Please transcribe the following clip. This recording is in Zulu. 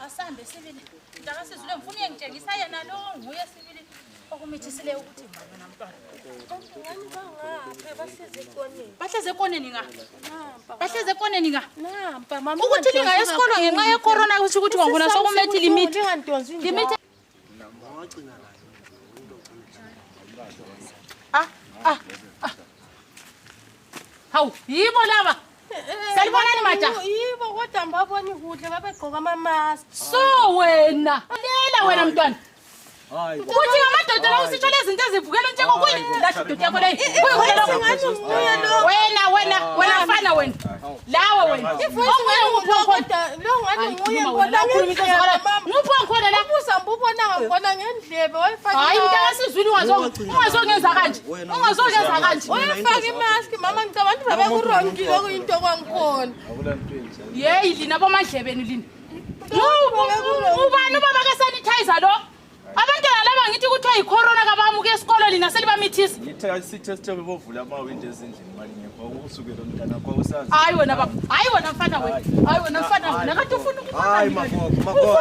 Asambe sibili. Ndakasizule mfuna uyengitshengisa yena lo nguye sibili okumithisileyo ukuthi ngibaba namntwana. Ngani bangapha bahleze ekoneni. Bahleze ekoneni nga? Bahleze ekoneni nga? Nampa mama. Ukuthi linga esikolo ngenxa ye corona ukuthi kwangona sokumethi limit. Limit. Mawagcina la. Hawu, yibo laba. Salibonani mata. Yibo kodwa mbaboni kuhle babegqoka ama mask. So wena. Lela wena mntwana. Hayi. Uthi amadoda la usitsho lezi zinto ezivukela njengoko kuyini lahle doda yakho leyi. Wena mfana wena. Lawe wena. Ongeke kodwa lo ngani nguye ngibona ngendlebe mama. Ngupho ngikhona la. Ubona ngibona ngendlebe wayifaka. Hayi mntakasizwini ungazongenza kanje. Ungazongenza kanje. Wayifaka imask mama ngicabanga baba kurongile kuyinto kwangikhona. Yeyi lina bomandlebeni lina. Ubani ubaba ka sanitizer lo? Abantwana laba ngithi kuthiwa yicorona kabamuke esikolo lina selibamithisa. Ngithe siteste bebovula ama-window ezindlini manje ngekho usukela umntana wakho usazi. Hayi wena baba. Hayi wena mfana wena. Hayi wena mfana wena. Kade ufuna ukubona. Hayi magogo.